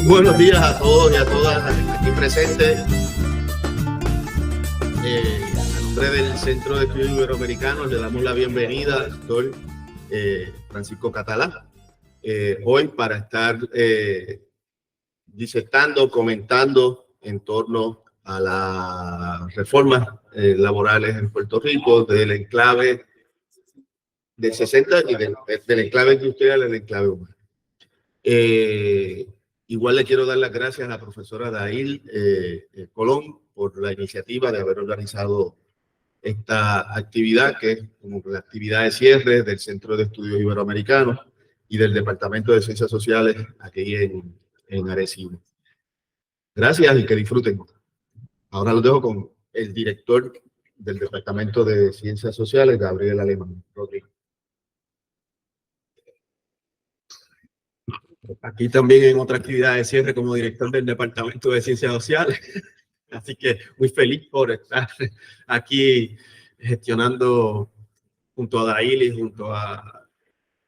Buenos días a todos y a todas aquí presentes. A nombre del Centro de Estudios Iberoamericanos le damos la bienvenida al doctor Francisco Catalá hoy para estar disertando, comentando en torno a las reformas laborales en Puerto Rico del enclave del 60 y del enclave industrial al enclave humano. Igual le quiero dar las gracias a la profesora Dail Colón por la iniciativa de haber organizado esta actividad, que es como la actividad de cierre del Centro de Estudios Iberoamericanos y del Departamento de Ciencias Sociales aquí en Arecibo. Gracias y que disfruten. Ahora los dejo con el director del Departamento de Ciencias Sociales, Gabriel Alemán Rodríguez. Aquí también en otra actividad de cierre como director del Departamento de Ciencias Sociales. Así que muy feliz por estar aquí gestionando junto a Dail y junto a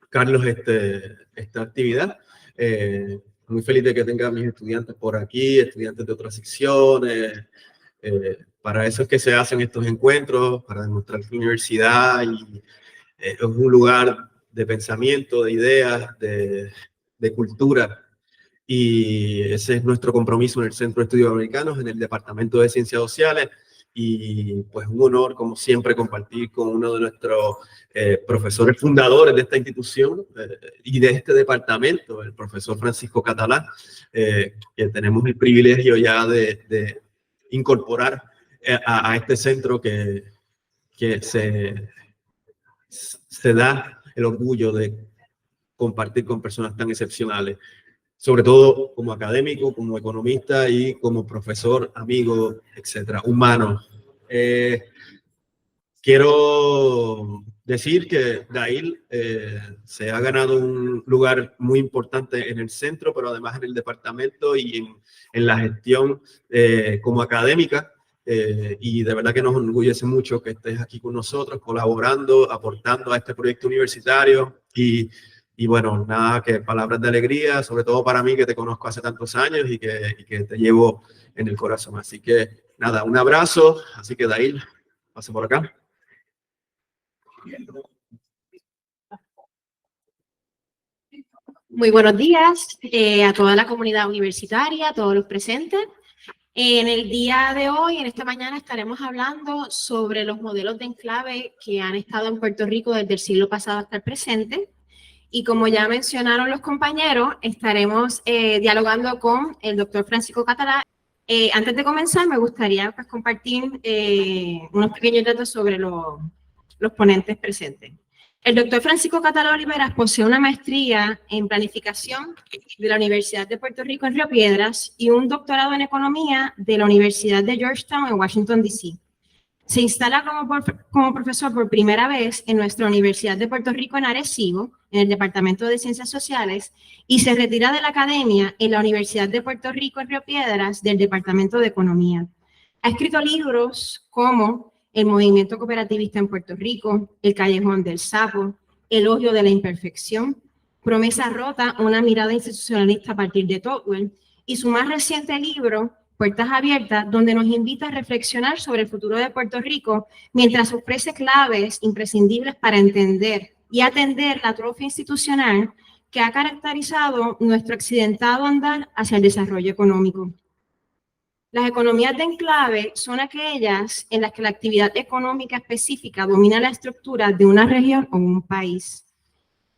Carlos esta actividad. Muy feliz de que tenga a mis estudiantes por aquí, estudiantes de otras secciones. Para eso es que se hacen estos encuentros, para demostrar que la universidad es un lugar de pensamiento, de ideas, de cultura, y ese es nuestro compromiso en el Centro de Estudios Americanos, en el Departamento de Ciencias Sociales, y pues un honor, como siempre, compartir con uno de nuestros profesores fundadores de esta institución y de este departamento, el profesor Francisco Catalá, que tenemos el privilegio ya de incorporar a este centro que se da el orgullo de compartir con personas tan excepcionales, sobre todo como académico, como economista y como profesor, amigo, etcétera, humano. Quiero decir que Dail se ha ganado un lugar muy importante en el centro, pero además en el departamento y en la gestión como académica. Y de verdad que nos enorgullece mucho que estés aquí con nosotros, colaborando, aportando a este proyecto universitario. Y bueno, nada, que palabras de alegría, sobre todo para mí que te conozco hace tantos años y que te llevo en el corazón. Así que nada, un abrazo. Así que Dail, pase por acá. Muy buenos días a toda la comunidad universitaria, a todos los presentes. En el día de hoy, en esta mañana, estaremos hablando sobre los modelos de enclave que han estado en Puerto Rico desde el siglo pasado hasta el presente. Y como ya mencionaron los compañeros, estaremos dialogando con el doctor Francisco Catalá. Antes de comenzar, me gustaría pues, compartir unos pequeños datos sobre los ponentes presentes. El doctor Francisco Catalá Oliveras posee una maestría en planificación de la Universidad de Puerto Rico en Río Piedras y un doctorado en economía de la Universidad de Georgetown en Washington, D.C. Se instala como profesor por primera vez en nuestra Universidad de Puerto Rico en Arecibo, en el Departamento de Ciencias Sociales, y se retira de la academia en la Universidad de Puerto Rico en Río Piedras del Departamento de Economía. Ha escrito libros como El Movimiento Cooperativista en Puerto Rico, El Callejón del Sapo, Elogio de la Imperfección, Promesa Rota, una mirada institucionalista a partir de Tocqueville, y su más reciente libro, Puertas Abiertas, donde nos invita a reflexionar sobre el futuro de Puerto Rico mientras ofrece claves imprescindibles para entender y atender la atrofia institucional que ha caracterizado nuestro accidentado andar hacia el desarrollo económico. Las economías de enclave son aquellas en las que la actividad económica específica domina la estructura de una región o un país,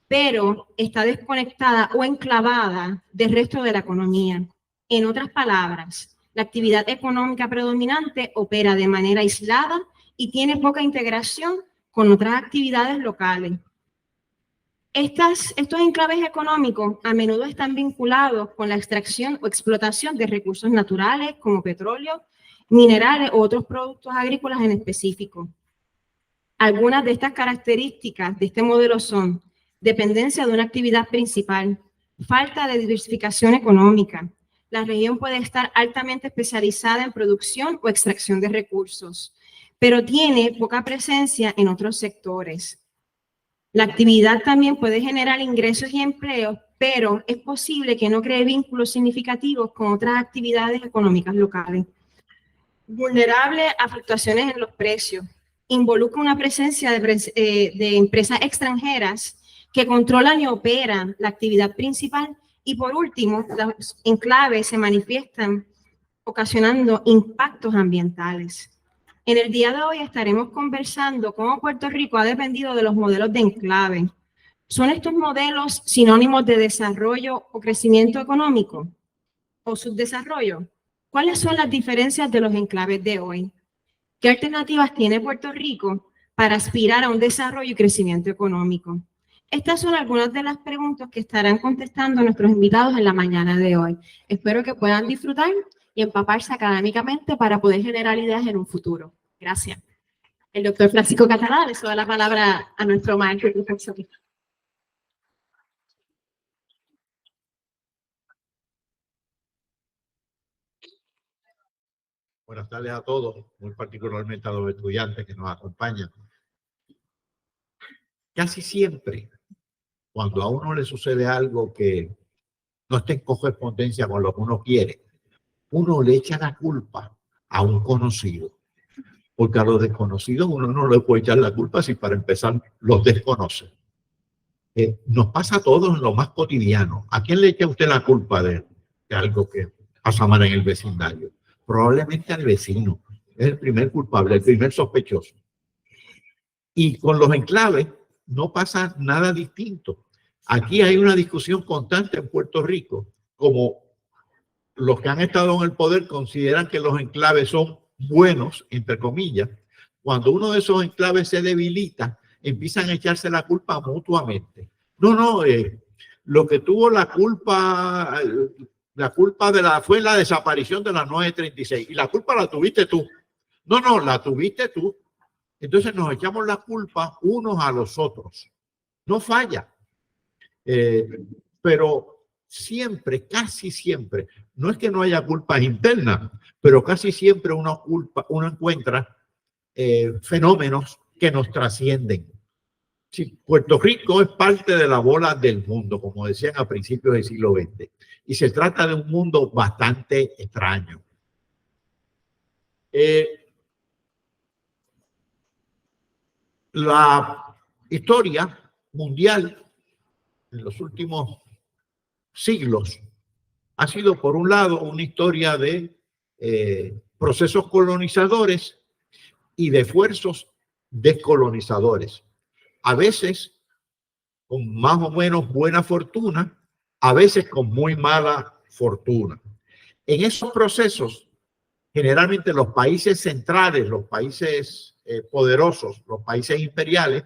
pero está desconectada o enclavada del resto de la economía. En otras palabras, la actividad económica predominante opera de manera aislada y tiene poca integración con otras actividades locales. Estos enclaves económicos a menudo están vinculados con la extracción o explotación de recursos naturales como petróleo, minerales u otros productos agrícolas en específico. Algunas de estas características de este modelo son dependencia de una actividad principal, falta de diversificación económica. La región puede estar altamente especializada en producción o extracción de recursos, pero tiene poca presencia en otros sectores. La actividad también puede generar ingresos y empleos, pero es posible que no cree vínculos significativos con otras actividades económicas locales. Vulnerable a fluctuaciones en los precios. Involucra una presencia de empresas extranjeras que controlan y operan la actividad principal. Y por último, los enclaves se manifiestan ocasionando impactos ambientales. En el día de hoy estaremos conversando cómo Puerto Rico ha dependido de los modelos de enclave. ¿Son estos modelos sinónimos de desarrollo o crecimiento económico o subdesarrollo? ¿Cuáles son las diferencias de los enclaves de hoy? ¿Qué alternativas tiene Puerto Rico para aspirar a un desarrollo y crecimiento económico? Estas son algunas de las preguntas que estarán contestando nuestros invitados en la mañana de hoy. Espero que puedan disfrutar y empaparse académicamente para poder generar ideas en un futuro. Gracias. El doctor Francisco Catalá le da la palabra a nuestro maestro y profesor. Buenas tardes a todos, muy particularmente a los estudiantes que nos acompañan. Casi siempre, cuando a uno le sucede algo que no está en correspondencia con lo que uno quiere, uno le echa la culpa a un conocido. Porque a los desconocidos uno no le puede echar la culpa si para empezar los desconoce. Nos pasa a todos en lo más cotidiano. ¿A quién le echa usted la culpa de algo que pasa mal en el vecindario? Probablemente al vecino. Es el primer culpable, el primer sospechoso. Y con los enclaves no pasa nada distinto. Aquí hay una discusión constante en Puerto Rico, como los que han estado en el poder consideran que los enclaves son buenos, entre comillas. Cuando uno de esos enclaves se debilita, empiezan a echarse la culpa mutuamente. No, lo que tuvo la culpa fue la desaparición de la 936 y la culpa la tuviste tú. No, la tuviste tú. Entonces nos echamos la culpa unos a los otros. No falla. Pero siempre, casi siempre, no es que no haya culpas internas, pero casi siempre uno encuentra fenómenos que nos trascienden. Sí, Puerto Rico es parte de la bola del mundo, como decían a principios del siglo XX, y se trata de un mundo bastante extraño. La historia mundial en los últimos siglos ha sido, por un lado, una historia de procesos colonizadores y de esfuerzos descolonizadores. A veces con más o menos buena fortuna, a veces con muy mala fortuna. En esos procesos, generalmente los países centrales, los países poderosos, los países imperiales,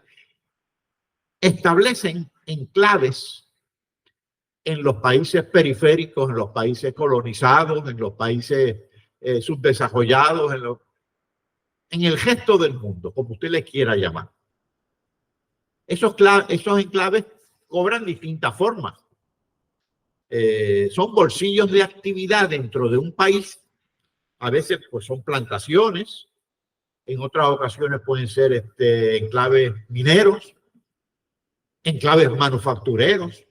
establecen enclaves en los países periféricos, en los países colonizados, en los países subdesarrollados, en el resto del mundo, como usted le quiera llamar. Esos enclaves cobran distintas formas. Son bolsillos de actividad dentro de un país. A veces pues son plantaciones, en otras ocasiones pueden ser enclaves mineros, enclaves manufactureros.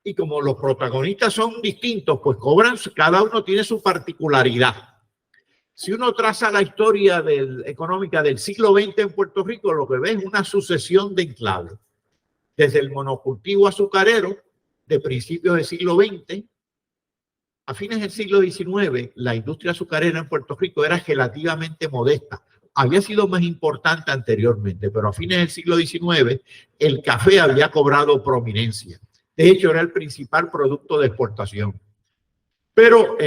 Y como los protagonistas son distintos, pues cada uno tiene su particularidad. Si uno traza la historia económica del siglo XX en Puerto Rico, lo que ve es una sucesión de enclaves. Desde el monocultivo azucarero de principios del siglo XX, a fines del siglo XIX, la industria azucarera en Puerto Rico era relativamente modesta. Había sido más importante anteriormente, pero a fines del siglo XIX, el café había cobrado prominencia. De hecho, era el principal producto de exportación. Pero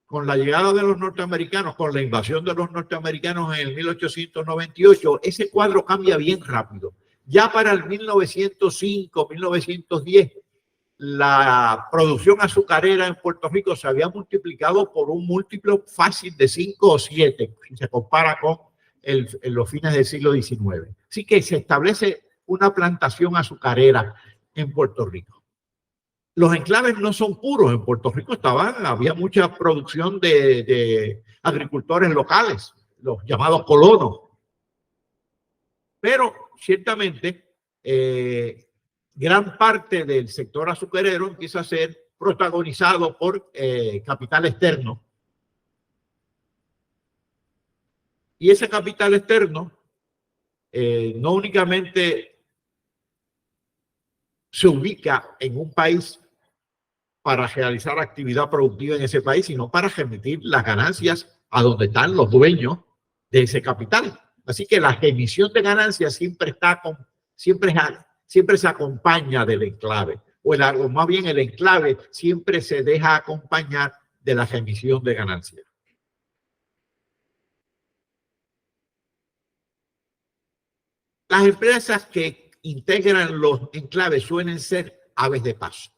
con la llegada de los norteamericanos, con la invasión de los norteamericanos en el 1898, ese cuadro cambia bien rápido. Ya para el 1905, 1910, la producción azucarera en Puerto Rico se había multiplicado por un múltiplo fácil de 5 o 7, si se compara con los fines del siglo XIX. Así que se establece una plantación azucarera en Puerto Rico. Los enclaves no son puros. En Puerto Rico había mucha producción de agricultores locales, los llamados colonos. Pero ciertamente gran parte del sector azucarero empieza a ser protagonizado por capital externo. Y ese capital externo no únicamente se ubica en un país para realizar actividad productiva en ese país, sino para remitir las ganancias a donde están los dueños de ese capital. Así que la emisión de ganancias siempre se acompaña del enclave, o más bien el enclave siempre se deja acompañar de la emisión de ganancias. Las empresas que integran los enclaves suelen ser aves de paso,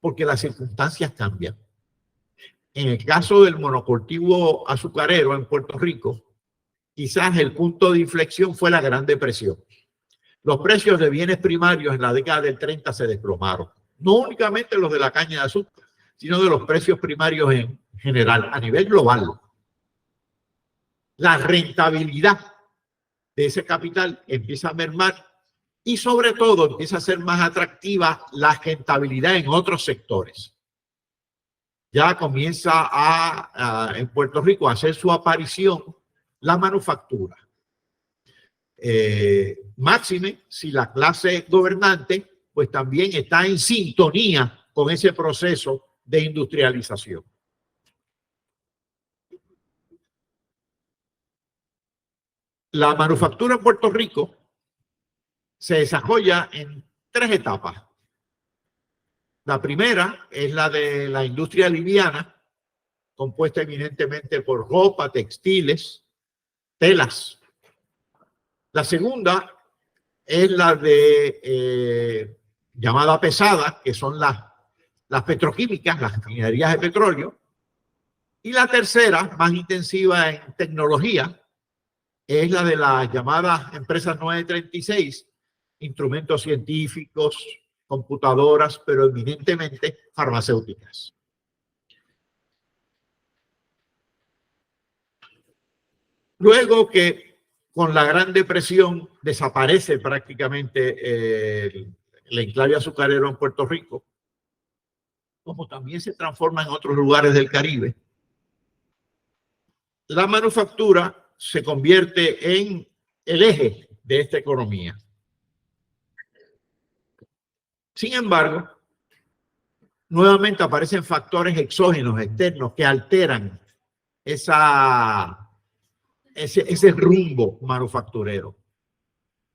porque las circunstancias cambian. En el caso del monocultivo azucarero en Puerto Rico, quizás el punto de inflexión fue la Gran Depresión. Los precios de bienes primarios en la década del 30 se desplomaron. No únicamente los de la caña de azúcar, sino de los precios primarios en general, a nivel global. La rentabilidad de ese capital empieza a mermar y sobre todo empieza a ser más atractiva la rentabilidad en otros sectores. Ya comienza en Puerto Rico a hacer su aparición la manufactura. Máxime si la clase gobernante pues también está en sintonía con ese proceso de industrialización. La manufactura en Puerto Rico se desarrolla en 3 etapas. La primera es la de la industria liviana, compuesta eminentemente por ropa, textiles, telas. La segunda es la de llamada pesada, que son las petroquímicas, las refinerías de petróleo. Y la tercera, más intensiva en tecnología, es la de las llamadas empresas 936, instrumentos científicos, computadoras, pero eminentemente farmacéuticas. Luego que con la Gran Depresión desaparece prácticamente el enclave azucarero en Puerto Rico, como también se transforma en otros lugares del Caribe, la manufactura se convierte en el eje de esta economía. Sin embargo, nuevamente aparecen factores exógenos, externos, que alteran ese rumbo manufacturero.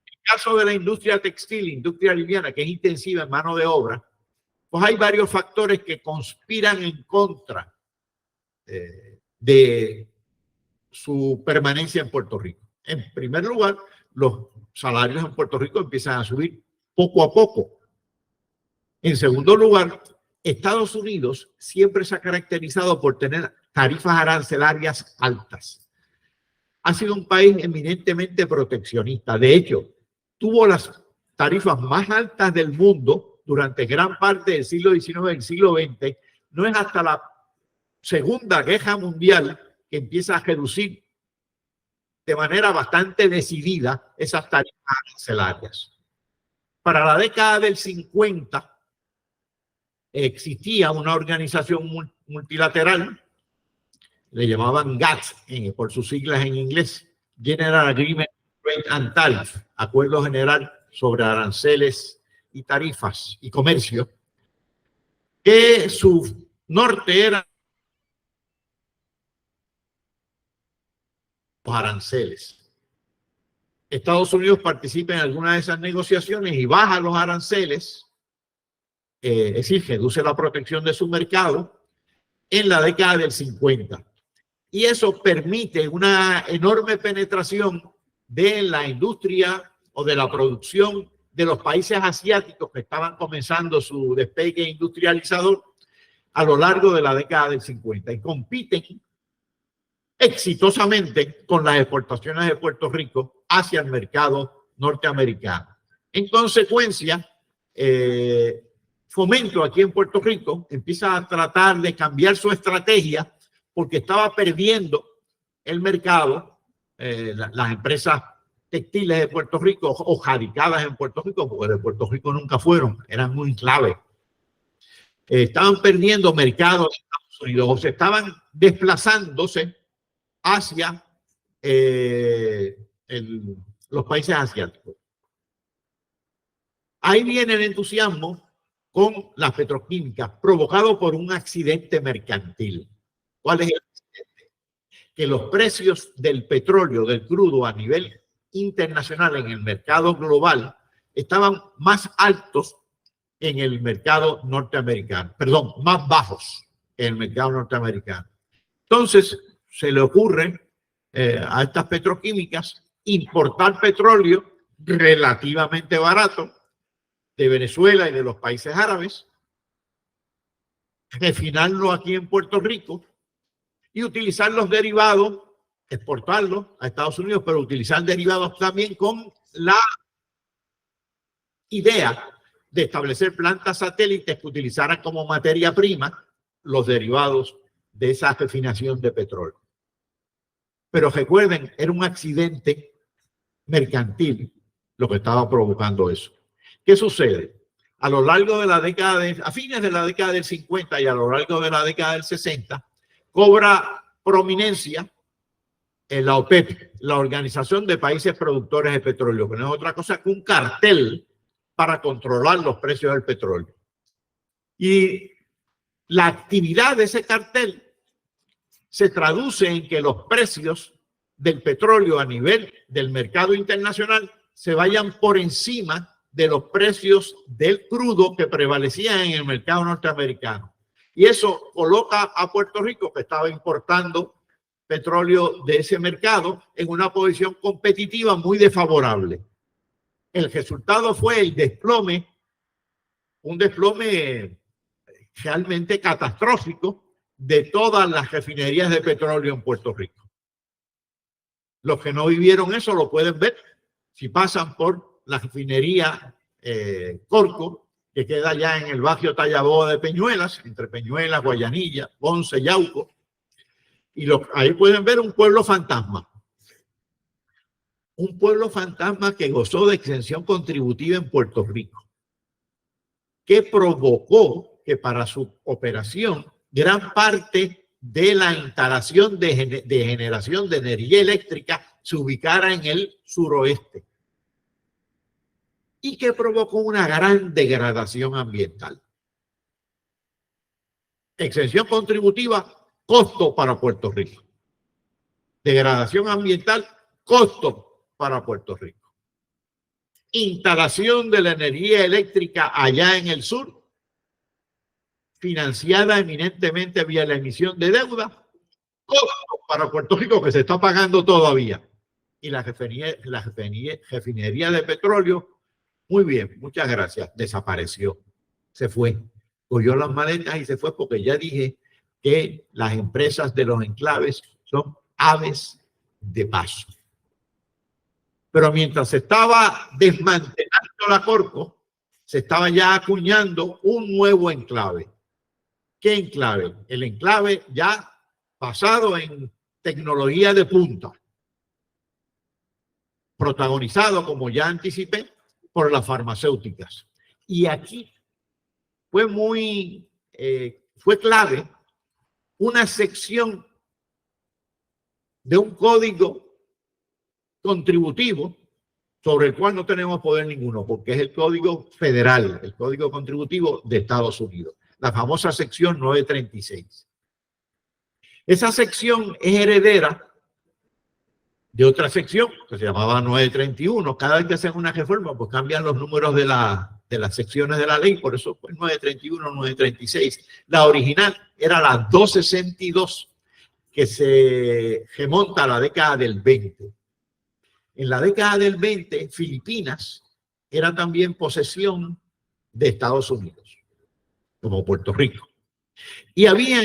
En el caso de la industria textil, industria liviana, que es intensiva en mano de obra, pues hay varios factores que conspiran en contra de su permanencia en Puerto Rico. En primer lugar, los salarios en Puerto Rico empiezan a subir poco a poco. En segundo lugar, Estados Unidos siempre se ha caracterizado por tener tarifas arancelarias altas. Ha sido un país eminentemente proteccionista. De hecho, tuvo las tarifas más altas del mundo durante gran parte del siglo XIX y del siglo XX. No es hasta la Segunda Guerra Mundial que empieza a reducir de manera bastante decidida esas tarifas arancelarias. Para la década del 50 existía una organización multilateral, le llamaban GATT por sus siglas en inglés, General Agreement Trade and Tariff, Acuerdo General sobre Aranceles y Tarifas y Comercio, que su norte era los aranceles. Estados Unidos participa en algunas de esas negociaciones y baja los aranceles, es decir, reduce la protección de su mercado en la década del 50. Y eso permite una enorme penetración de la industria o de la producción de los países asiáticos que estaban comenzando su despegue industrializador a lo largo de la década del 50 y compiten exitosamente con las exportaciones de Puerto Rico hacia el mercado norteamericano. En consecuencia, Fomento aquí en Puerto Rico empieza a tratar de cambiar su estrategia porque estaba perdiendo el mercado, las empresas textiles de Puerto Rico o radicadas en Puerto Rico, porque de Puerto Rico nunca fueron, eran muy clave. Estaban perdiendo mercados en Estados Unidos o se estaban desplazándose hacia los países asiáticos. Ahí viene el entusiasmo con las petroquímicas provocado por un accidente mercantil. ¿Cuál es el accidente? Que los precios del petróleo, del crudo a nivel internacional en el mercado global estaban más altos en el mercado norteamericano, perdón, más bajos en el mercado norteamericano. Entonces, se le ocurre a estas petroquímicas importar petróleo relativamente barato de Venezuela y de los países árabes, refinarlo aquí en Puerto Rico y utilizar los derivados, exportarlos a Estados Unidos, pero utilizar derivados también con la idea de establecer plantas satélites que utilizaran como materia prima los derivados de esa refinación de petróleo. Pero recuerden, era un accidente mercantil lo que estaba provocando eso. ¿Qué sucede? A lo largo de la década, a fines de la década del 50 y a lo largo de la década del 60, cobra prominencia en la OPEP, la Organización de Países Productores de Petróleo, que no es otra cosa que un cartel para controlar los precios del petróleo. Y la actividad de ese cartel se traduce en que los precios del petróleo a nivel del mercado internacional se vayan por encima de los precios del crudo que prevalecían en el mercado norteamericano. Y eso coloca a Puerto Rico, que estaba importando petróleo de ese mercado, en una posición competitiva muy desfavorable. El resultado fue el desplome, un desplome realmente catastrófico de todas las refinerías de petróleo en Puerto Rico. Los que no vivieron eso lo pueden ver si pasan por la refinería Corco, que queda allá en el barrio Tallaboa de Peñuelas, entre Peñuelas, Guayanilla, Ponce, Yauco. Y ahí pueden ver un pueblo fantasma. Un pueblo fantasma que gozó de exención contributiva en Puerto Rico, que provocó que para su operación gran parte de la instalación de generación de energía eléctrica se ubicara en el suroeste y que provocó una gran degradación ambiental. Exención contributiva, costo para Puerto Rico. Degradación ambiental, costo para Puerto Rico. Instalación de la energía eléctrica allá en el sur, financiada eminentemente vía la emisión de deuda, costo para Puerto Rico que se está pagando todavía. Y la refinería de petróleo, muy bien, muchas gracias, desapareció, se fue, cogió las maletas y se fue, porque ya dije que las empresas de los enclaves son aves de paso. Pero mientras se estaba desmantelando la Corco, se estaba ya acuñando un nuevo enclave. ¿Qué enclave? El enclave ya basado en tecnología de punta, protagonizado, como ya anticipé, por las farmacéuticas. Y aquí fue fue clave una sección de un código contributivo sobre el cual no tenemos poder ninguno, porque es el código federal, el código contributivo de Estados Unidos, la famosa sección 936. Esa sección es heredera de otra sección que se llamaba 931. Cada vez que hacen una reforma, pues cambian los números de las secciones de la ley, por eso pues 931, 936. La original era la 262, que se remonta a la década del 20. En la década del 20, Filipinas era también posesión de Estados Unidos, como Puerto Rico. Y había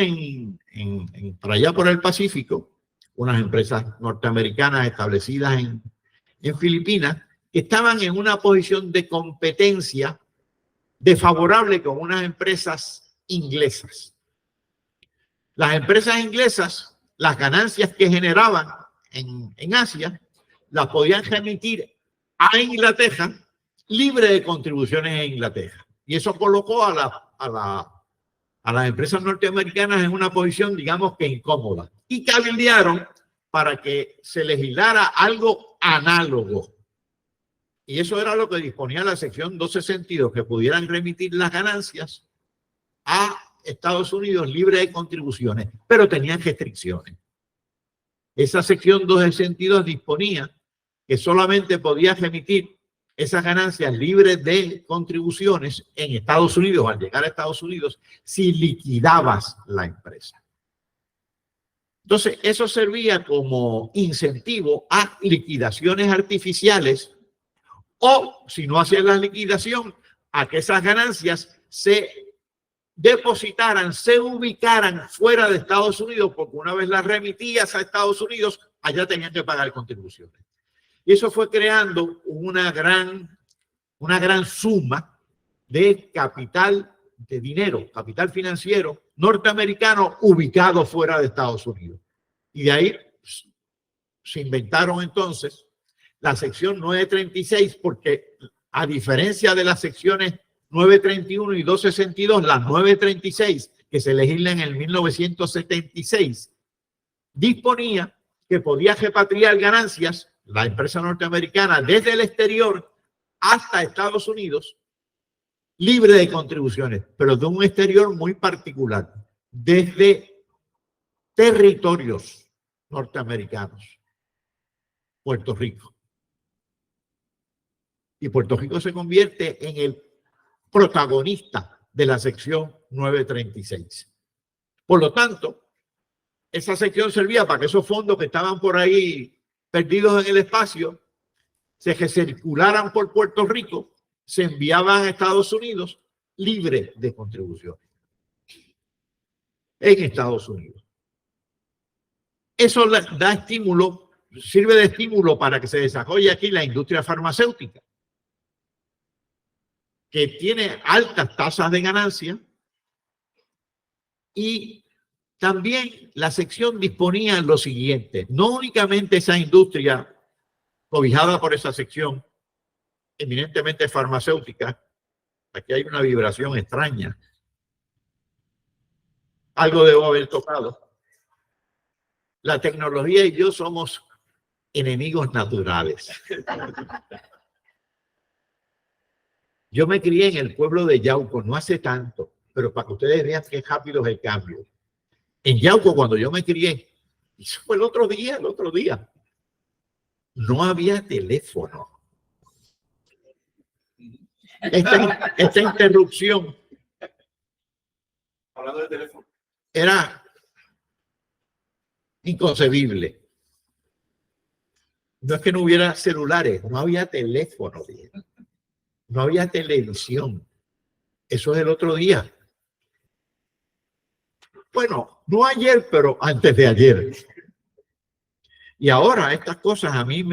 para allá por el Pacífico unas empresas norteamericanas establecidas en Filipinas que estaban en una posición de competencia desfavorable con unas empresas inglesas. Las empresas inglesas, las ganancias que generaban en Asia, las podían remitir a Inglaterra libre de contribuciones en Inglaterra. Y eso colocó a las empresas norteamericanas en una posición, digamos que incómoda. Y cabildearon para que se legislara algo análogo. Y eso era lo que disponía la sección 262, que pudieran remitir las ganancias a Estados Unidos libre de contribuciones, pero tenían restricciones. Esa sección 262 disponía que solamente podía remitir esas ganancias libres de contribuciones en Estados Unidos, al llegar a Estados Unidos, si liquidabas la empresa. Entonces, eso servía como incentivo a liquidaciones artificiales o, si no hacían la liquidación, a que esas ganancias se depositaran, se ubicaran fuera de Estados Unidos, porque una vez las remitías a Estados Unidos, allá tenían que pagar contribuciones. Y eso fue creando una gran suma de capital, de dinero, capital financiero norteamericano ubicado fuera de Estados Unidos. Y de ahí se inventaron entonces la sección 936, porque a diferencia de las secciones 931 y 262, las 936 que se legislan en el 1976 disponía que podía repatriar ganancias la empresa norteamericana desde el exterior hasta Estados Unidos libre de contribuciones, pero de un exterior muy particular, desde territorios norteamericanos, Puerto Rico. Y Puerto Rico se convierte en el protagonista de la sección 936. Por lo tanto, esa sección servía para que esos fondos que estaban por ahí perdidos en el espacio se circularan por Puerto Rico, se enviaban a Estados Unidos libre de contribuciones en Estados Unidos. Eso da estímulo, sirve de estímulo para que se desarrolle aquí la industria farmacéutica, que tiene altas tasas de ganancia, y también la sección disponía lo siguiente: no únicamente esa industria cobijada por esa sección eminentemente farmacéutica, aquí hay una vibración extraña, algo debo haber tocado. La tecnología y yo somos enemigos naturales. Yo me crié en el pueblo de Yauco, no hace tanto, pero para que ustedes vean qué rápido es el cambio. En Yauco, cuando yo me crié, eso fue el otro día, no había teléfono. Esta interrupción Hablando de teléfono, era inconcebible. No es que no hubiera celulares, no había teléfono, no había televisión. Eso es el otro día. Bueno, no ayer, pero antes de ayer. Y ahora estas cosas a mí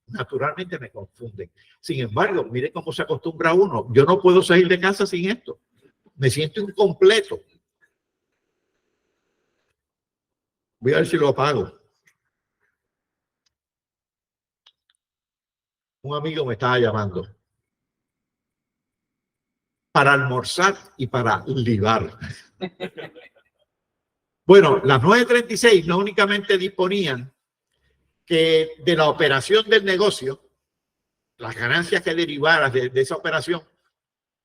naturalmente me confunden. Sin embargo, mire cómo se acostumbra uno. Yo no puedo salir de casa sin esto. Me siento incompleto. Voy a ver si lo apago. Un amigo me estaba llamando para almorzar y para libar. Bueno, las 936 no únicamente disponían que de la operación del negocio, las ganancias que derivaran de esa operación,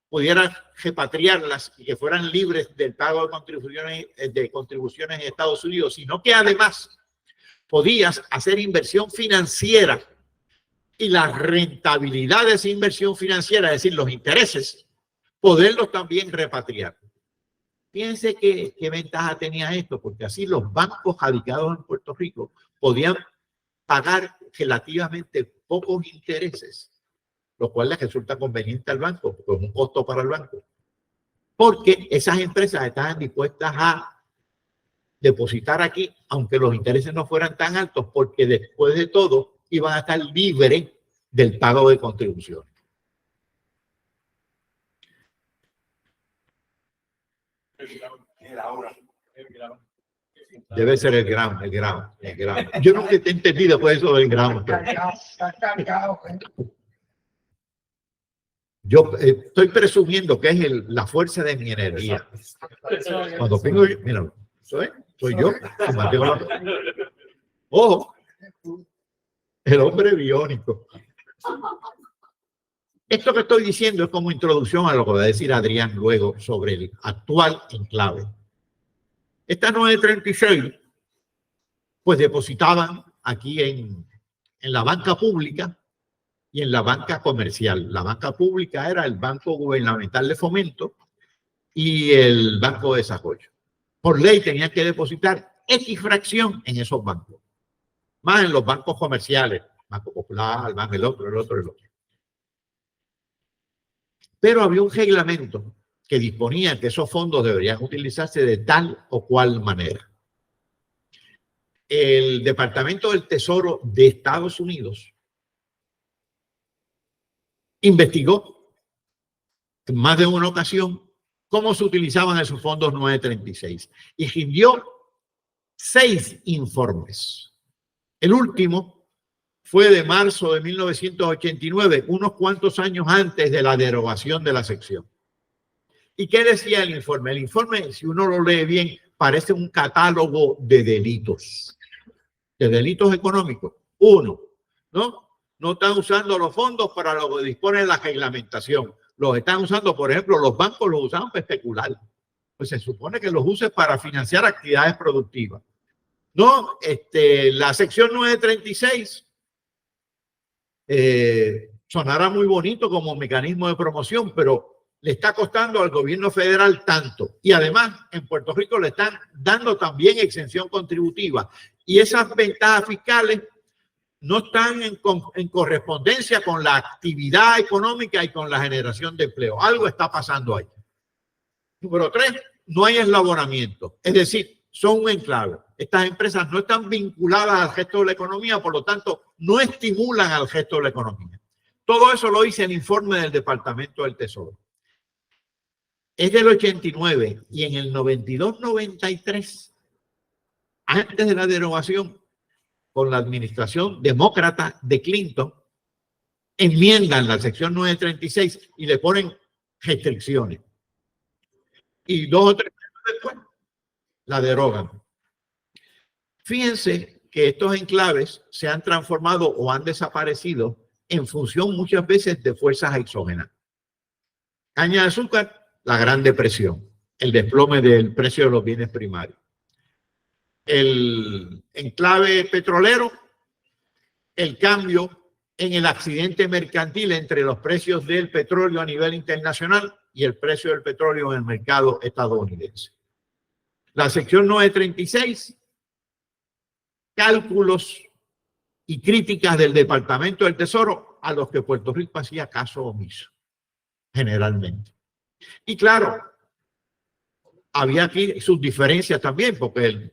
pudieran repatriarlas y que fueran libres del pago de contribuciones en Estados Unidos, sino que además podías hacer inversión financiera y la rentabilidad de esa inversión financiera, es decir, los intereses, poderlos también repatriar. Fíjense qué ventaja tenía esto, porque así los bancos radicados en Puerto Rico podían pagar relativamente pocos intereses, lo cual les resulta conveniente al banco, porque es un costo para el banco, porque esas empresas estaban dispuestas a depositar aquí, aunque los intereses no fueran tan altos, porque después de todo iban a estar libres del pago de contribuciones. Debe ser el gramo. Yo nunca he entendido después eso del gramo. Yo estoy presumiendo que es la fuerza de mi energía. Cuando tengo, mira, soy yo. Ojo, el hombre biónico. Esto que estoy diciendo es como introducción a lo que va a decir Adrián luego sobre el actual enclave. Esta 936, pues depositaban aquí en la banca pública y en la banca comercial. La banca pública era el Banco Gubernamental de Fomento y el Banco de Desarrollo. Por ley tenían que depositar X fracción en esos bancos, más en los bancos comerciales, Banco Popular, Banco el otro. Pero había un reglamento que disponía que esos fondos deberían utilizarse de tal o cual manera. El Departamento del Tesoro de Estados Unidos investigó en más de una ocasión cómo se utilizaban esos fondos 936 y rindió 6 informes. El último fue de marzo de 1989, unos cuantos años antes de la derogación de la sección. ¿Y qué decía el informe? El informe, si uno lo lee bien, parece un catálogo de delitos económicos. Uno, no están usando los fondos para lo que dispone la reglamentación. Los están usando, por ejemplo, los bancos los usaban para especular. Pues se supone que los uses para financiar actividades productivas. No, la sección 936 sonará muy bonito como mecanismo de promoción, pero le está costando al gobierno federal tanto. Y además, en Puerto Rico le están dando también exención contributiva. Y esas ventajas fiscales no están en correspondencia con la actividad económica y con la generación de empleo. Algo está pasando ahí. Número 3, no hay eslabonamiento. Es decir, son un enclave. Estas empresas no están vinculadas al resto de la economía, por lo tanto, no estimulan al resto de la economía. Todo eso lo dice el informe del Departamento del Tesoro. Es del 89 y en el 92-93, antes de la derogación, con la administración demócrata de Clinton, enmiendan la sección 936 y le ponen restricciones. Y 2 o 3 años después la derogan. Fíjense que estos enclaves se han transformado o han desaparecido en función muchas veces de fuerzas exógenas. Caña de azúcar, la Gran Depresión, el desplome del precio de los bienes primarios. El enclave petrolero, el cambio en el accidente mercantil entre los precios del petróleo a nivel internacional y el precio del petróleo en el mercado estadounidense. La sección 936, cálculos y críticas del Departamento del Tesoro a los que Puerto Rico hacía caso omiso, generalmente. Y claro, había aquí sus diferencias también, porque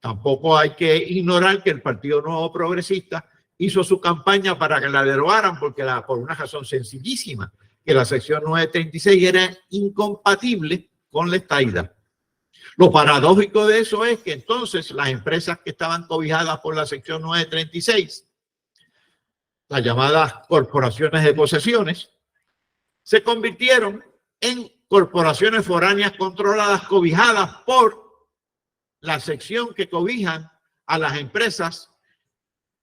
tampoco hay que ignorar que el Partido Nuevo Progresista hizo su campaña para que la derogaran, porque por una razón sencillísima, que la sección 936 era incompatible con la estadidad. Lo paradójico de eso es que entonces las empresas que estaban cobijadas por la sección 936, las llamadas corporaciones de posesiones, se convirtieron en corporaciones foráneas controladas, cobijadas por la sección que cobijan a las empresas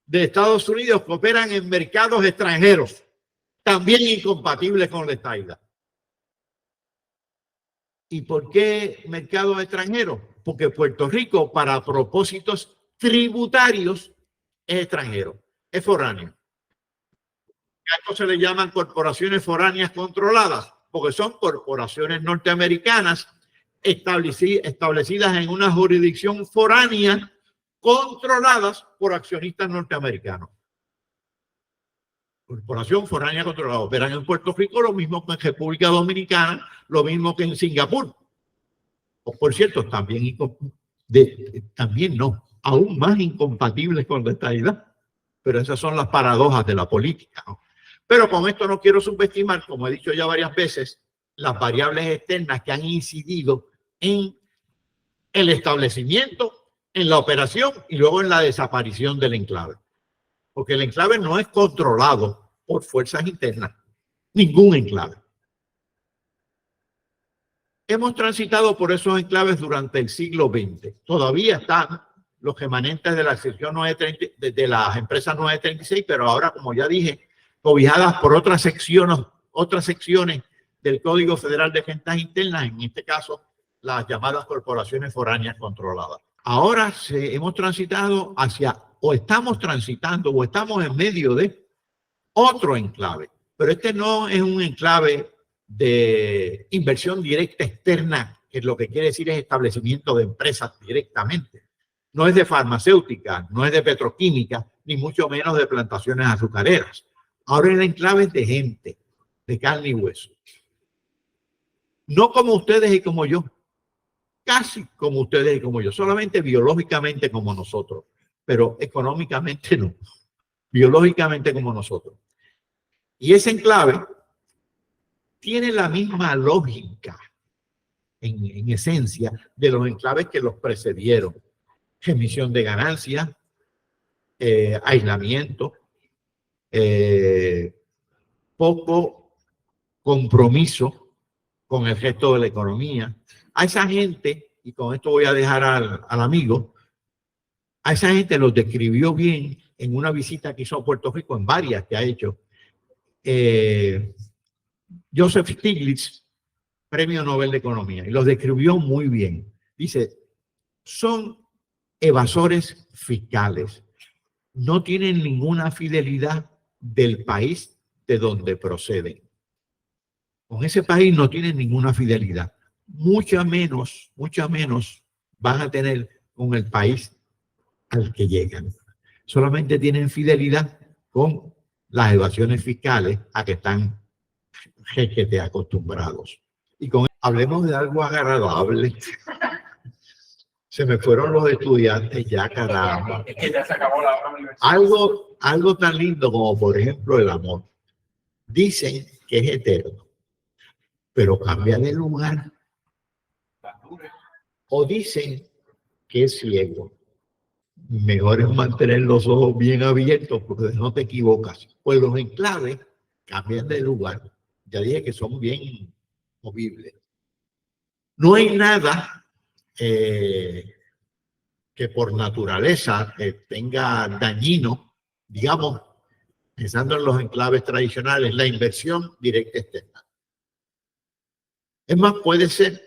de Estados Unidos que operan en mercados extranjeros, también incompatibles con la estadidad. ¿Y por qué mercados extranjeros? Porque Puerto Rico, para propósitos tributarios, es extranjero, es foráneo. A esto se le llaman corporaciones foráneas controladas, porque son corporaciones norteamericanas establecidas en una jurisdicción foránea, controladas por accionistas norteamericanos. Corporación foránea controlada. Operan en Puerto Rico lo mismo que en República Dominicana, lo mismo que en Singapur. O por cierto, también no, aún más incompatibles con la estadidad. Pero esas son las paradojas de la política, ¿no? Pero con esto no quiero subestimar, como he dicho ya varias veces, las variables externas que han incidido en el establecimiento, en la operación y luego en la desaparición del enclave. Porque el enclave no es controlado por fuerzas internas, ningún enclave. Hemos transitado por esos enclaves durante el siglo XX. Todavía están los remanentes de la sección 930, de las empresas 936, pero ahora, como ya dije, cobijadas por otras secciones del Código Federal de Rentas Internas, en este caso, las llamadas corporaciones foráneas controladas. Ahora hemos transitado hacia, o estamos transitando, o estamos en medio de otro enclave, pero este no es un enclave de inversión directa externa, que lo que quiere decir es establecimiento de empresas directamente. No es de farmacéutica, no es de petroquímica, ni mucho menos de plantaciones azucareras. Ahora el enclave es de gente, de carne y hueso. No como ustedes y como yo, casi como ustedes y como yo, solamente biológicamente como nosotros, pero económicamente no, biológicamente como nosotros. Y ese enclave tiene la misma lógica, en esencia, de los enclaves que los precedieron. Emisión de ganancias, aislamiento, poco compromiso con el resto de la economía. A esa gente, y con esto voy a dejar al amigo, a esa gente los describió bien en una visita que hizo a Puerto Rico, en varias que ha hecho, Joseph Stiglitz, Premio Nobel de Economía, y los describió muy bien. Dice, son evasores fiscales, no tienen ninguna fidelidad del país de donde proceden. Con ese país no tienen ninguna fidelidad. Mucha menos van a tener con el país al que llegan. Solamente tienen fidelidad con las evasiones fiscales a que están requete acostumbrados. Y hablemos de algo agradable. Se me fueron los estudiantes ya, caramba. Es que ya se acabó la universidad. Algo tan lindo como, por ejemplo, el amor. Dicen que es eterno, pero cambia de lugar. O dicen que es ciego. Mejor es mantener los ojos bien abiertos porque no te equivocas. Pues los enclaves cambian de lugar. Ya dije que son bien movibles. No hay nada que por naturaleza tenga dañino, digamos, pensando en los enclaves tradicionales, la inversión directa externa. Es más, puede ser,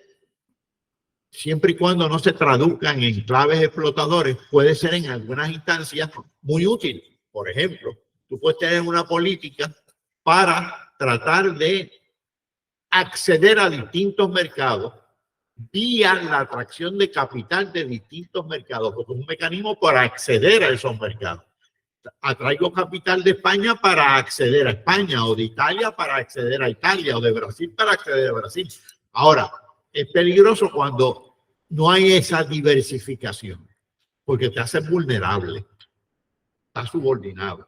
siempre y cuando no se traduzcan en enclaves explotadores, puede ser en algunas instancias muy útil. Por ejemplo, tú puedes tener una política para tratar de acceder a distintos mercados vía la atracción de capital de distintos mercados, porque es un mecanismo para acceder a esos mercados. Atraigo capital de España para acceder a España, o de Italia para acceder a Italia, o de Brasil para acceder a Brasil. Ahora, es peligroso cuando no hay esa diversificación, porque te hace vulnerable, estás subordinado.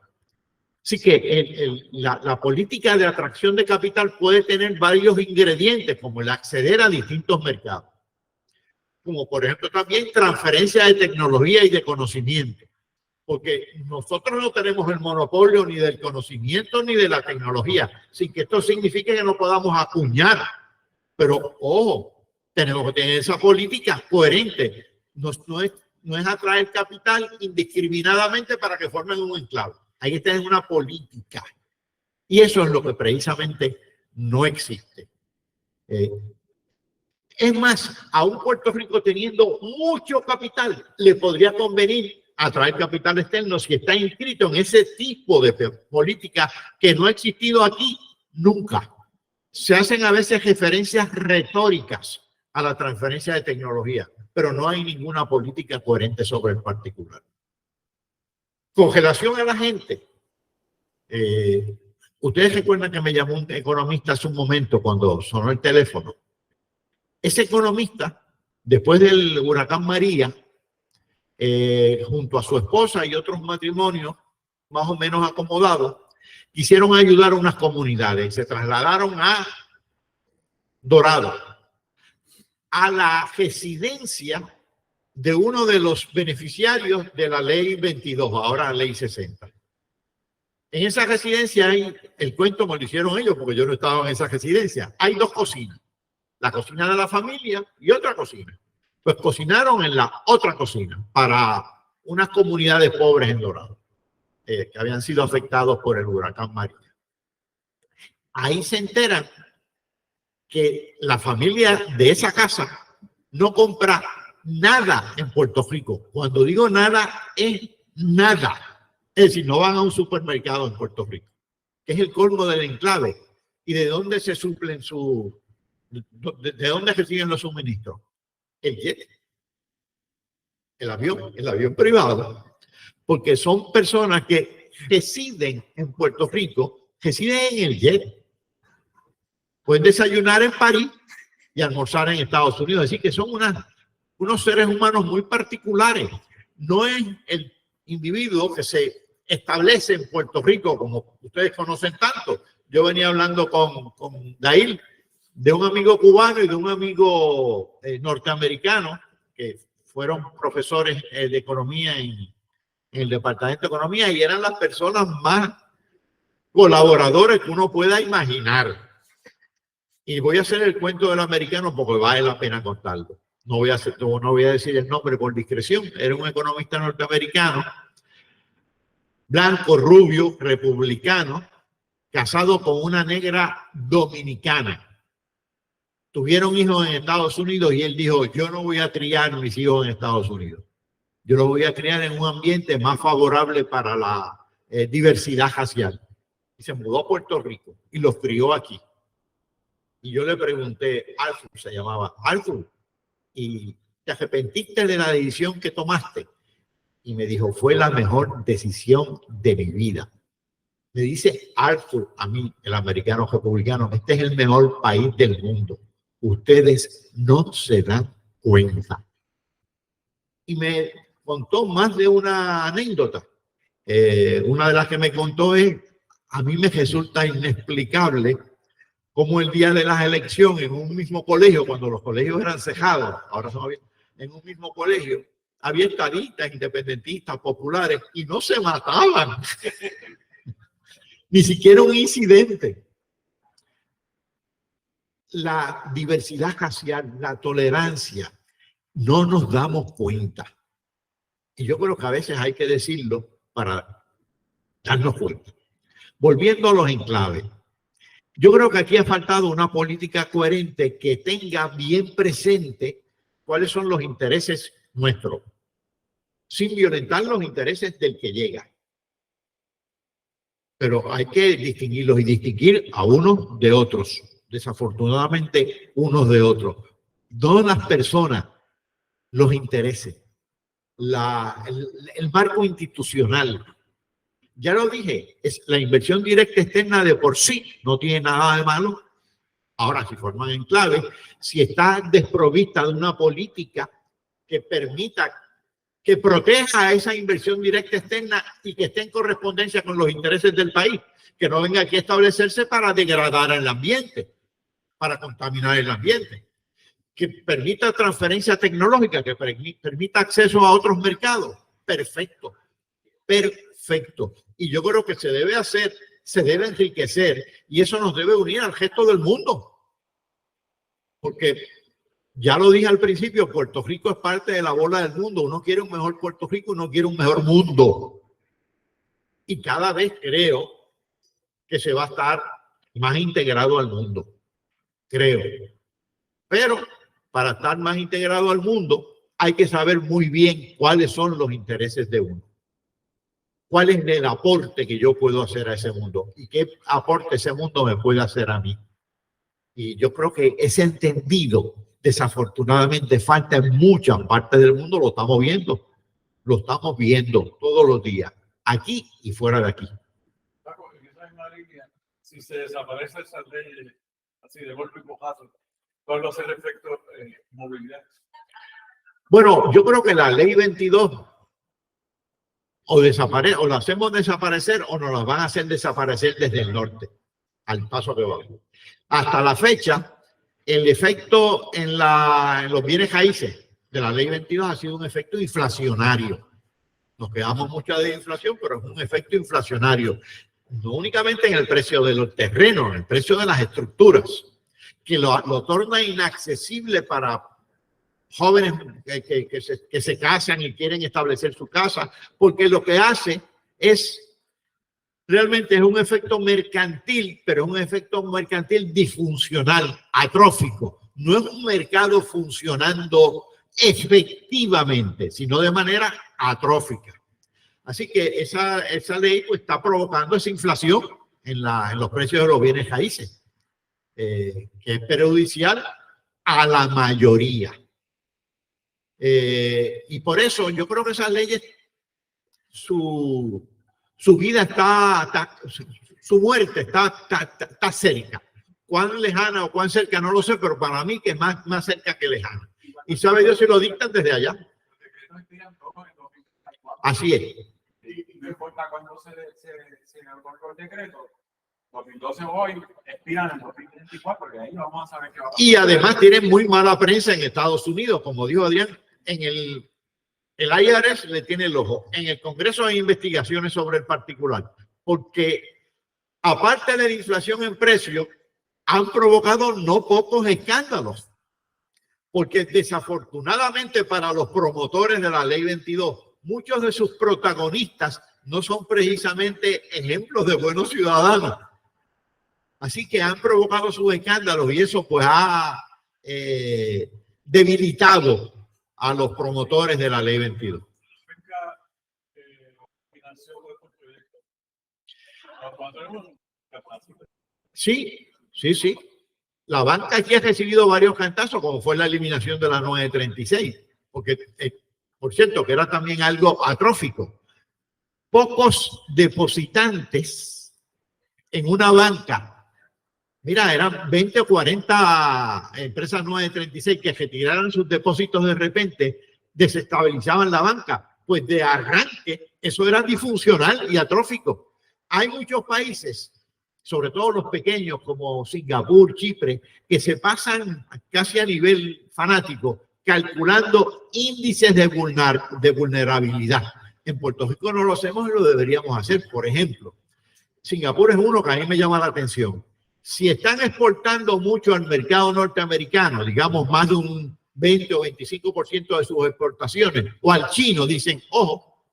Así que la política de atracción de capital puede tener varios ingredientes, como el acceder a distintos mercados, como por ejemplo también transferencia de tecnología y de conocimiento, porque nosotros no tenemos el monopolio ni del conocimiento ni de la tecnología, sin que esto signifique que no podamos acuñar, pero ojo, tenemos que tener esa política coherente, no es atraer capital indiscriminadamente para que formen un enclave. Hay que tener una política. Y eso es lo que precisamente no existe. Es más, a un Puerto Rico teniendo mucho capital, le podría convenir atraer capital externo si está inscrito en ese tipo de política que no ha existido aquí nunca. Se hacen a veces referencias retóricas a la transferencia de tecnología, pero no hay ninguna política coherente sobre el particular. Con relación a la gente, ustedes recuerdan que me llamó un economista hace un momento cuando sonó el teléfono. Ese economista, después del huracán María, junto a su esposa y otros matrimonios más o menos acomodados, quisieron ayudar a unas comunidades y se trasladaron a Dorado, a la residencia de uno de los beneficiarios de la ley 22, ahora la ley 60. En esa residencia hay, el cuento me lo hicieron ellos porque yo no estaba en esa residencia, hay 2 cocinas, la cocina de la familia y otra cocina. Pues cocinaron en la otra cocina para unas comunidades pobres en Dorado, que habían sido afectados por el huracán María. Ahí se enteran que la familia de esa casa no compra nada en Puerto Rico. Cuando digo nada, es nada. Es decir, no van a un supermercado en Puerto Rico, que es el colmo del enclave. ¿Y de dónde se suplen de dónde reciben los suministros? El jet, el avión privado, porque son personas que residen en Puerto Rico, residen en el jet. Pueden desayunar en París y almorzar en Estados Unidos. Es decir, que son unos seres humanos muy particulares. No es el individuo que se establece en Puerto Rico, como ustedes conocen tanto. Yo venía hablando con Dail, de un amigo cubano y de un amigo norteamericano, que fueron profesores de economía en el Departamento de Economía, y eran las personas más colaboradores que uno pueda imaginar. Y voy a hacer el cuento del americano porque vale la pena contarlo. No voy a decir el nombre por discreción. Era un economista norteamericano, blanco, rubio, republicano, casado con una negra dominicana. Tuvieron hijos en Estados Unidos y él dijo, yo no voy a criar mis hijos en Estados Unidos. Yo los voy a criar en un ambiente más favorable para la diversidad racial. Y se mudó a Puerto Rico y los crió aquí. Y yo le pregunté, Arthur se llamaba, Arthur, ¿y te arrepentiste de la decisión que tomaste? Y me dijo, fue la mejor decisión de mi vida. Me dice Arthur a mí, el americano republicano, este es el mejor país del mundo. Ustedes no se dan cuenta. Y me contó más de una anécdota. Una de las que me contó es, a mí me resulta inexplicable cómo el día de las elecciones en un mismo colegio, cuando los colegios eran cejados, ahora son abiertos, en un mismo colegio, había estadistas, independentistas, populares, y no se mataban. Ni siquiera un incidente. La diversidad racial, la tolerancia, no nos damos cuenta. Y yo creo que a veces hay que decirlo para darnos cuenta. Volviendo a los enclaves. Yo creo que aquí ha faltado una política coherente que tenga bien presente cuáles son los intereses nuestros, sin violentar los intereses del que llega. Pero hay que distinguirlos y distinguir a unos de otros, desafortunadamente unos de otros. No las personas, los intereses, el marco institucional. Ya lo dije, es la inversión directa externa de por sí no tiene nada de malo. Ahora, si forman enclaves, si está desprovista de una política que permita, que proteja a esa inversión directa externa y que esté en correspondencia con los intereses del país, que no venga aquí a establecerse para degradar el ambiente, para contaminar el ambiente, que permita transferencia tecnológica, que permita acceso a otros mercados. Perfecto, perfecto. Y yo creo que se debe hacer, se debe enriquecer, y eso nos debe unir al resto del mundo. Porque ya lo dije al principio, Puerto Rico es parte de la bola del mundo. Uno quiere un mejor Puerto Rico, uno quiere un mejor mundo. Y cada vez creo que se va a estar más integrado al mundo. Creo. Pero para estar más integrado al mundo, hay que saber muy bien cuáles son los intereses de uno. ¿Cuál es el aporte que yo puedo hacer a ese mundo? ¿Y qué aporte ese mundo me puede hacer a mí? Y yo creo que ese entendido, desafortunadamente, falta en muchas partes del mundo. Lo estamos viendo todos los días, aquí y fuera de aquí. En esa misma línea, si se desaparece esa ley así de golpe y porrazo, ¿cuál va a ser el efecto en movilidad? Bueno, yo creo que la ley 22 o la hacemos desaparecer o nos la van a hacer desaparecer desde el norte, al paso que vamos. Hasta la fecha, el efecto en los bienes raíces, de la ley 22 ha sido un efecto inflacionario. Nos quedamos mucho de inflación, pero es un efecto inflacionario. No únicamente en el precio de los terrenos, en el precio de las estructuras, que lo torna inaccesible para jóvenes que se casan y quieren establecer su casa, porque lo que hace realmente es un efecto mercantil, pero es un efecto mercantil disfuncional, atrófico. No es un mercado funcionando efectivamente, sino de manera atrófica. Así que esa ley pues, está provocando esa inflación en los precios de los bienes raíces, que es perjudicial a la mayoría. Y por eso yo creo que esas leyes, su vida su muerte está cerca. Cuán lejana o cuán cerca no lo sé, pero para mí que es más cerca que lejana. Y sabe Dios si lo dictan desde allá. Así es. Y no importa cuándo se otorgó el decreto, 2012 hoy expiran en 2024, porque ahí no vamos a saber qué va a pasar. Y además tienen muy mala prensa en Estados Unidos, como dijo Adrián, en el IRS le tiene el ojo. En el Congreso hay investigaciones sobre el particular, porque aparte de la inflación en precios, han provocado no pocos escándalos. Porque desafortunadamente para los promotores de la Ley 22, muchos de sus protagonistas no son precisamente ejemplos de buenos ciudadanos. Así que han provocado sus escándalos y eso pues ha debilitado a los promotores de la Ley 22. Sí. La banca aquí ha recibido varios cantazos, como fue la eliminación de la 936, porque, por cierto, que era también algo atrófico. Pocos depositantes en una banca, mira, eran 20 o 40 empresas 936 que retiraran sus depósitos de repente, desestabilizaban la banca. Pues de arranque, eso era disfuncional y atrófico. Hay muchos países, sobre todo los pequeños como Singapur, Chipre, que se pasan casi a nivel fanático calculando índices de vulnerabilidad. En Puerto Rico no lo hacemos y lo deberíamos hacer. Por ejemplo, Singapur es uno que a mí me llama la atención. Si están exportando mucho al mercado norteamericano, digamos más de un 20 o 25% de sus exportaciones, o al chino, dicen, ojo,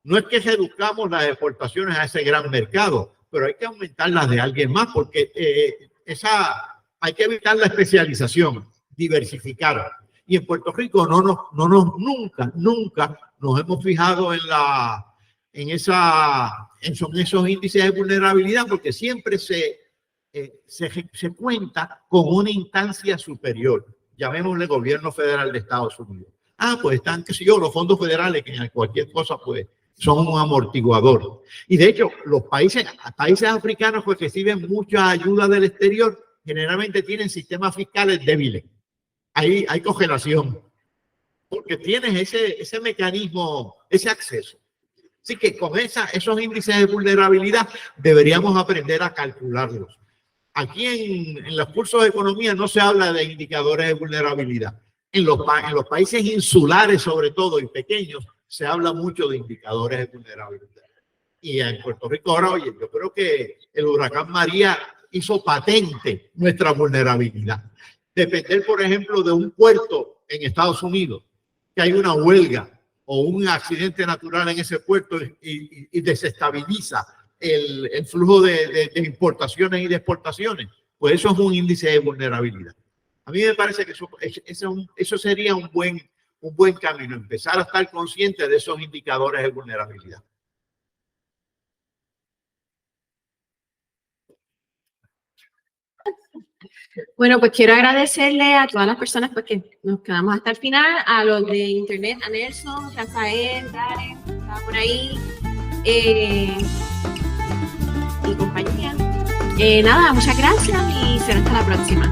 no es que reduzcamos las exportaciones a ese gran mercado, pero hay que aumentarlas de alguien más porque hay que evitar la especialización, diversificar. Y en Puerto Rico nunca nos hemos fijado en esos índices de vulnerabilidad porque siempre se cuenta con una instancia superior. Llamémosle gobierno federal de Estados Unidos. Pues están, qué sé yo, los fondos federales que en cualquier cosa pues son un amortiguador. Y de hecho, los países africanos que reciben mucha ayuda del exterior generalmente tienen sistemas fiscales débiles. Hay congelación, porque tienes ese mecanismo, ese acceso. Así que con esos índices de vulnerabilidad deberíamos aprender a calcularlos. Aquí en los cursos de economía no se habla de indicadores de vulnerabilidad. En los países insulares, sobre todo, y pequeños, se habla mucho de indicadores de vulnerabilidad. Y en Puerto Rico ahora, oye, yo creo que el huracán María hizo patente nuestra vulnerabilidad. Depender, por ejemplo, de un puerto en Estados Unidos, que hay una huelga o un accidente natural en ese puerto y desestabiliza el flujo de importaciones y de exportaciones, pues eso es un índice de vulnerabilidad. A mí me parece que eso sería un buen camino, empezar a estar consciente de esos indicadores de vulnerabilidad. Bueno, pues quiero agradecerle a todas las personas porque nos quedamos hasta el final, a los de internet, a Nelson, Rafael, Darren, estaba por ahí, y compañía. Nada, muchas gracias y será hasta la próxima.